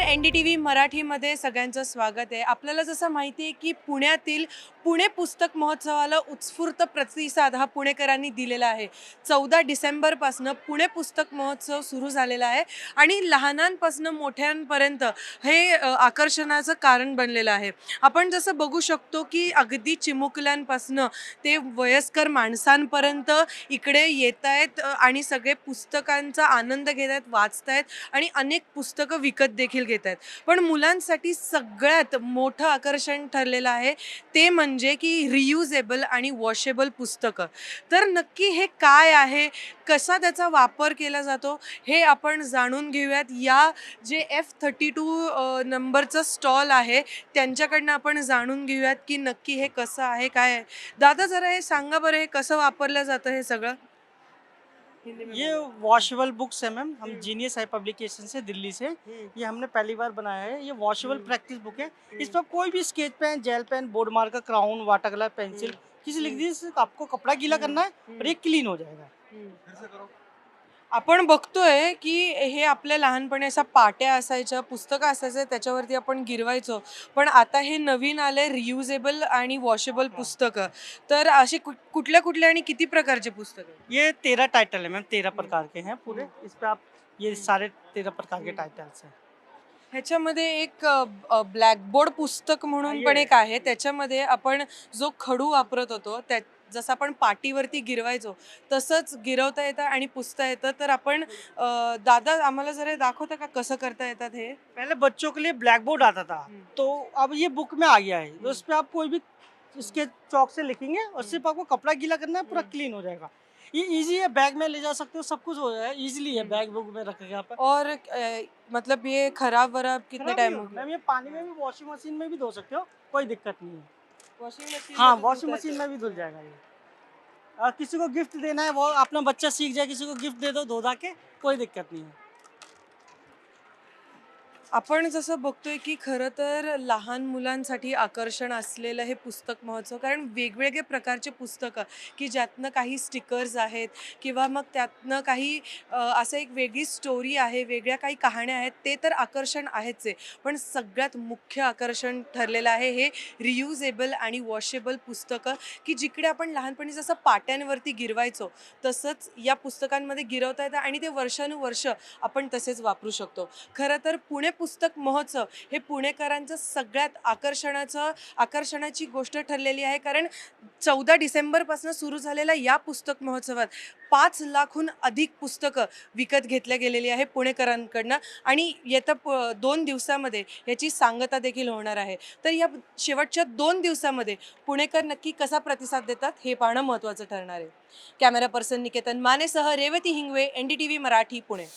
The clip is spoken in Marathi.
NDTV मराठीमध्ये सगळ्यांचं स्वागत आहे। आपल्याला जसं माहिती आहे की पुण्यातील पुणे पुस्तक महोत्सवाला उत्स्फूर्त प्रतिसाद हा पुणेकरांनी दिलेला आहे। 14 डिसेंबरपासून पुणे पुस्तक महोत्सव सुरू झालेला आहे आणि लहानांपासून मोठ्यांपर्यंत हे आकर्षणाचं कारण बनलेलं आहे। आपण जसं बघू शकतो की अगदी चिमुकल्यांपासून ते वयस्कर माणसांपर्यंत इकडे येतायत आणि सगळे पुस्तकांचा आनंद घेत आहेत, वाचतायत आणि अनेक पुस्तकं विकत देखील घेत आहेत। पण मुलांसाठी सगळ्यात मोठं आकर्षण ठरलेलं आहे ते म्हणजे की रियुजेबल आणि वॉशेबल पुस्तकं। तर नक्की हे काय आहे, कसा त्याचा वापर केला जातो हे आपण जाणून घेऊयात। या जे F32 नंबरचं स्टॉल आहे त्यांच्याकडनं आपण जाणून घेऊयात की नक्की हे कसं आहे, काय आहे। दादा जरा हे सांगा बरं, हे कसं वापरलं जातं हे सगळं? हिंदी में ये बोलो। वॉशेबल बुक्स है मैम, हम हम्म, जीनियस है पब्लिकेशन से दिल्ली से। हम्म, ये हमने पहली बार बनाया है। ये वॉशेबल हम्म, प्रैक्टिस बुक है। इस हम्म, पर कोई भी sketch pen, gel pen, board marker, crown, water colour, pencil hmm, किसी लिख हम्म, दीजिए, सिर्फ आपको कपड़ा गीला हम्म, करना है और हम्म, ये क्लीन हो जाएगा। हम्म। आपण बघतोय की हे आपल्या लहानपणी अशा पाट्या असायच्या, पुस्तकं असायचे त्याच्यावरती आपण गिरवायचो। पण आता हे नवीन आलंय रियुजेबल आणि वॉशेबल पुस्तकं। तर अशी कुठल्या कुठल्या आणि किती प्रकारचे पुस्तकं आहेत? ये 13 टाइटल है मैम, 13 हम्म, प्रकार के हैं पूरे। हम्म, इस पे आप ये हम्म, सारे 13 प्रकार के हम्म। टाइटल्स हैं। ह्याच्यामध्ये एक ब्लॅकबोर्ड पुस्तक हाँ, म्हणून ये पण है। एक आहे। त्याच्यामध्ये आपण जो खडू वापरत होतो त्या जसं आपण पाटीवरती गिरवायचो तसंच गिरवता येतं आणि पुसता येतं। तर आपण दादा आम्हाला जरा दाखवता का कसं करता येतात हे? पहले बच्चों के लिए ब्लैक बोर्ड आता था, हम्म, तो अब ये बुक में आ गया है। तो हम्म, उस पे आप कोई भी इसके चौक से लिखेंगे और हम्म, सिर्फ आपको कपड़ा गीला करना है, पूरा हम्म, क्लीन हो जाएगा। ये इजी है, बैग में ले जा सकते हो, सब कुछ हो जाएगा, इजीली है, हम्म। बैग बुक में रखेंगे आप। और मतलब ये खराब वराब कितने खराब नहीं टाइम हो होगा गया? मैम, ये पानी में भी, वॉशिंग मशीन में भी धो सकते हो, कोई दिक्कत नहीं है। वॉशिंग मशीन हाँ, मध्ये वॉशिंग धुता मशीन येतं। में भी धुल जाएगा ये। किसी को गिफ्ट देना है, वो अपना बच्चा सीख जाए, किसी को गिफ्ट दे दो धो धा के, कोई दिक्कत नहीं है। आपण जसं बघतोय की खरं तर लहान मुलांसाठी आकर्षण असलेलं हे पुस्तक महोत्सव, कारण वेगवेगळे प्रकारचे पुस्तकं की ज्यातनं काही स्टिकर्स आहेत किंवा मग त्यातनं काही असं एक वेगळी स्टोरी आहे, वेगळ्या काही कहाण्या आहेत, ते तर आकर्षण आहेच आहे। पण सगळ्यात मुख्य आकर्षण ठरलेलं आहे हे रियुजेबल आणि वॉशेबल पुस्तकं, की जिकडे आपण लहानपणी जसं पाट्यांवरती गिरवायचो तसंच या पुस्तकांमध्ये गिरवता येतं आणि ते वर्षानुवर्ष आपण तसेच वापरू शकतो। खरं तर पुणे पुस्तक महोत्सव हे पुणेकरांचं सगळ्यात आकर्षणाची गोष्ट ठरलेली आहे। कारण 14 डिसेंबरपासून सुरू झालेल्या या पुस्तक महोत्सवात 5 लाखहून अधिक पुस्तकं विकत घेतल्या गेलेली आहे पुणेकरांकडनं आणि येत्या 2 दिवसामध्ये याची सांगता देखील होणार आहे। तर या शेवटच्या 2 दिवसामध्ये पुणेकर नक्की कसा प्रतिसाद देतात हे पाहणं महत्त्वाचं ठरणार आहे। Camera person Niketan मानेसह Revati Hingwe, NDTV Marathi, Pune.